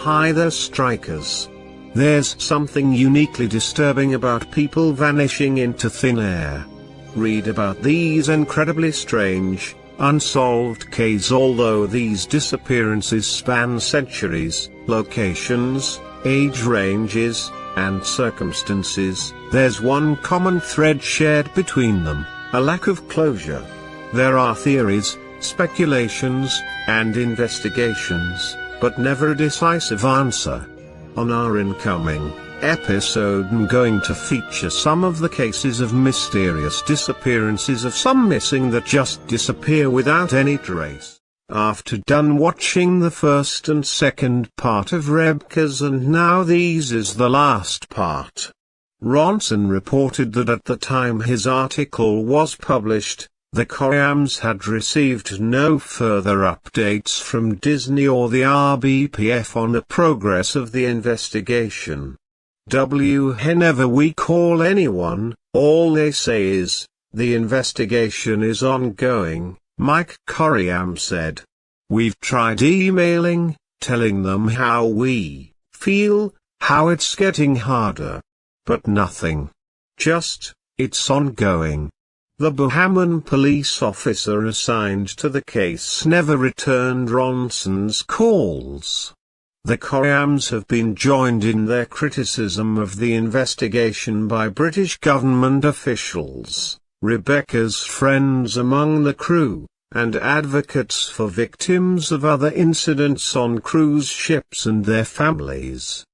Hi there, strikers. There's something uniquely disturbing about people vanishing into thin air. Read about these incredibly strange, unsolved cases. Although these disappearances span centuries, locations, age ranges, and circumstances, there's one common thread shared between them: a lack of closure. There are theories, speculations, and investigations, but never a decisive answer. On our incoming episode, I'm going to feature some of the cases of mysterious disappearances, of some missing that just disappear without any trace. After done watching the first and second part of Rebecca's and Now These is the last part. Ronson reported that at the time his article was published, the Coriams had received no further updates from Disney or the RBPF on the progress of the investigation. Whenever we call anyone, all they say is, "The investigation is ongoing," Mike Coriam said. "We've tried emailing, telling them how we feel, how it's getting harder. But nothing. Just, it's ongoing." The Bahamian police officer assigned to the case never returned Ronson's calls. The Coriams have been joined in their criticism of the investigation by British government officials, Rebecca's friends among the crew, and advocates for victims of other incidents on cruise ships and their families.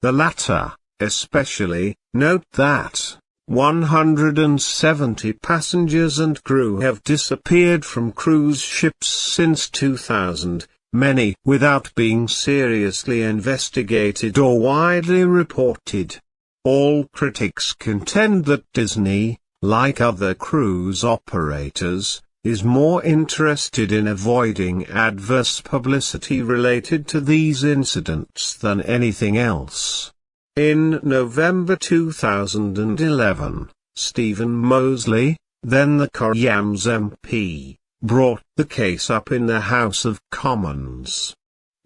The latter, especially, note that 170 passengers and crew have disappeared from cruise ships since 2000, many without being seriously investigated or widely reported. All critics contend that Disney, like other cruise operators, is more interested in avoiding adverse publicity related to these incidents than anything else. In November 2011, Stephen Mosley, then the Coriams MP, brought the case up in the House of Commons.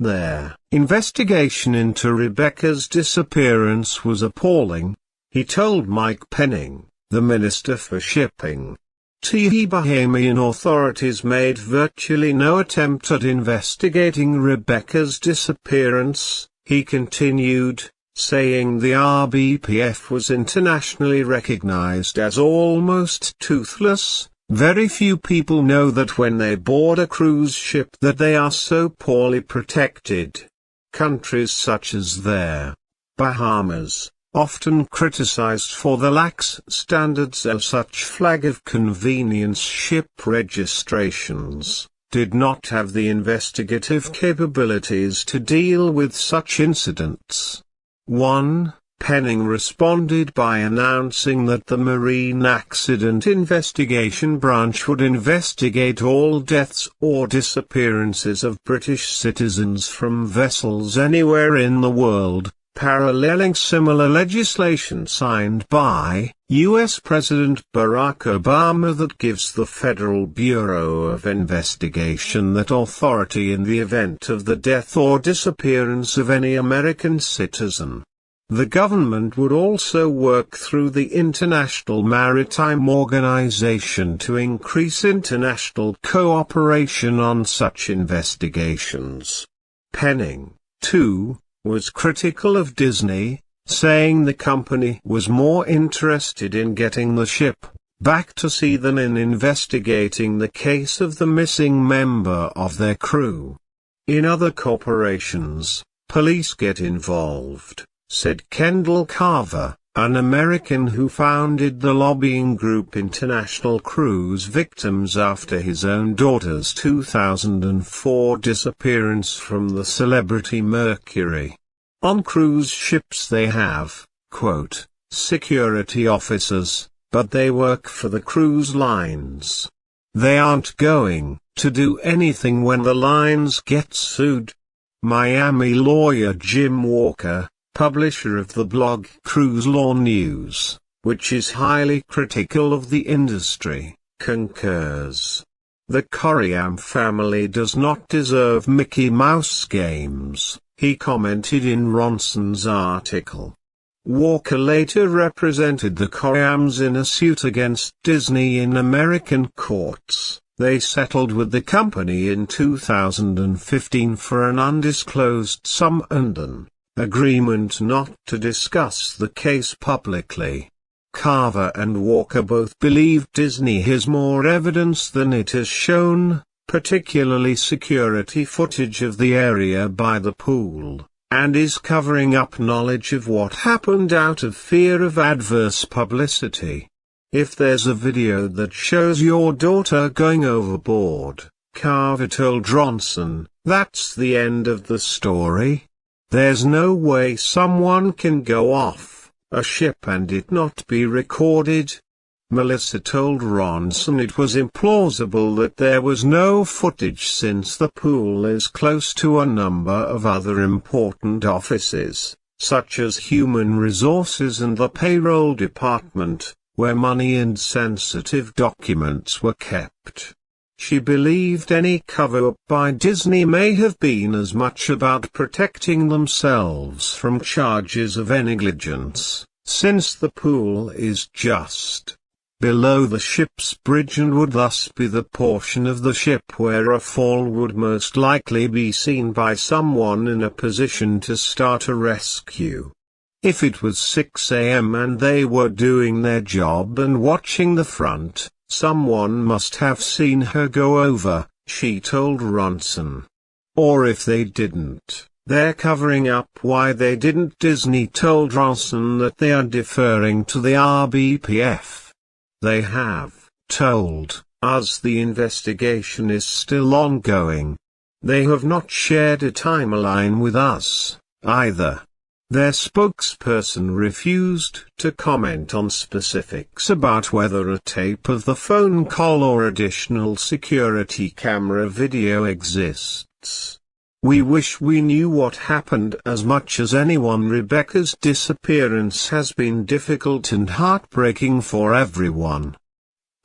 Their investigation into Rebecca's disappearance was appalling, he told Mike Penning, the Minister for Shipping. The Bahamian authorities made virtually no attempt at investigating Rebecca's disappearance, he continued, saying the RBPF was internationally recognized as almost toothless. Very few people know that when they board a cruise ship that they are so poorly protected. Countries such as their Bahamas, often criticized for the lax standards of such flag of convenience ship registrations, did not have the investigative capabilities to deal with such incidents. 1. Penning responded by announcing that the Marine Accident Investigation Branch would investigate all deaths or disappearances of British citizens from vessels anywhere in the world, paralleling similar legislation signed by U.S. President Barack Obama that gives the Federal Bureau of Investigation that authority in the event of the death or disappearance of any American citizen. The government would also work through the International Maritime Organization to increase international cooperation on such investigations. Penning, too, was critical of Disney, saying the company was more interested in getting the ship back to sea than in investigating the case of the missing member of their crew. In other corporations, police get involved, said Kendall Carver, an American who founded the lobbying group International Cruise Victims after his own daughter's 2004 disappearance from the Celebrity Mercury. On cruise ships they have, quote, security officers, but they work for the cruise lines. They aren't going to do anything when the lines get sued. Miami lawyer Jim Walker, publisher of the blog Cruise Law News, which is highly critical of the industry, concurs. The Coriam family does not deserve Mickey Mouse games, he commented in Ronson's article. Walker later represented the Coriams in a suit against Disney in American courts. They settled with the company in 2015 for an undisclosed sum and an agreement not to discuss the case publicly. Carver and Walker both believe Disney has more evidence than it has shown, particularly security footage of the area by the pool, and is covering up knowledge of what happened out of fear of adverse publicity. If there's a video that shows your daughter going overboard, Carver told Ronson, that's the end of the story. There's no way someone can go off a ship and it not be recorded. Melissa told Ronson it was implausible that there was no footage since the pool is close to a number of other important offices, such as Human Resources and the Payroll Department, where money and sensitive documents were kept. She believed any cover-up by Disney may have been as much about protecting themselves from charges of negligence, since the pool is just below the ship's bridge and would thus be the portion of the ship where a fall would most likely be seen by someone in a position to start a rescue. If it was 6 a.m. and they were doing their job and watching the front, someone must have seen her go over, she told Ronson. Or if they didn't, they're covering up why they didn't. Disney told Ronson that they are deferring to the RBPF. They have told us the investigation is still ongoing. They have not shared a timeline with us, either. Their spokesperson refused to comment on specifics about whether a tape of the phone call or additional security camera video exists. We wish we knew what happened as much as anyone. Rebecca's disappearance has been difficult and heartbreaking for everyone.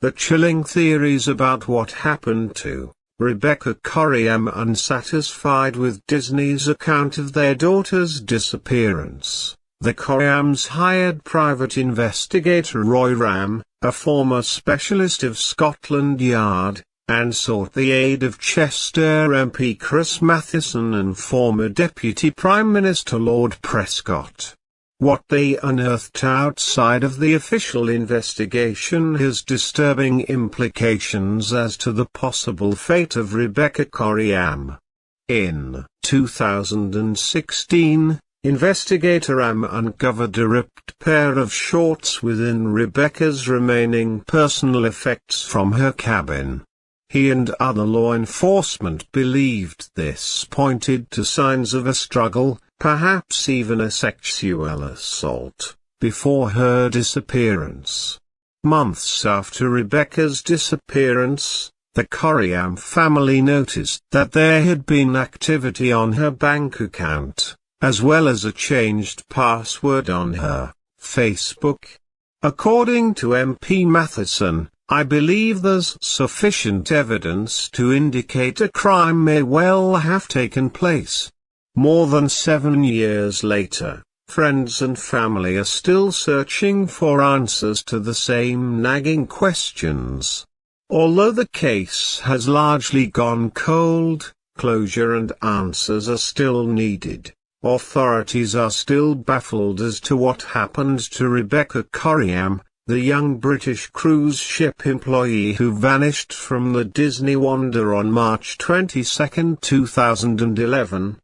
The chilling theories about what happened to Rebecca Coriam unsatisfied with Disney's account of their daughter's disappearance. The Coriams hired private investigator Roy Ram, a former specialist of Scotland Yard, and sought the aid of Chester MP Chris Matheson and former Deputy Prime Minister Lord Prescott. What they unearthed outside of the official investigation has disturbing implications as to the possible fate of Rebecca Coriam. In 2016, investigator Ram uncovered a ripped pair of shorts within Rebecca's remaining personal effects from her cabin. He and other law enforcement believed this pointed to signs of a struggle, perhaps even a sexual assault, before her disappearance. Months after Rebecca's disappearance, the Coriam family noticed that there had been activity on her bank account, as well as a changed password on her Facebook. According to MP Matheson, I believe there's sufficient evidence to indicate a crime may well have taken place. More than 7 years later, friends and family are still searching for answers to the same nagging questions. Although the case has largely gone cold, closure and answers are still needed. Authorities are still baffled as to what happened to Rebecca Coriam, the young British cruise ship employee who vanished from the Disney Wonder on March 22, 2011.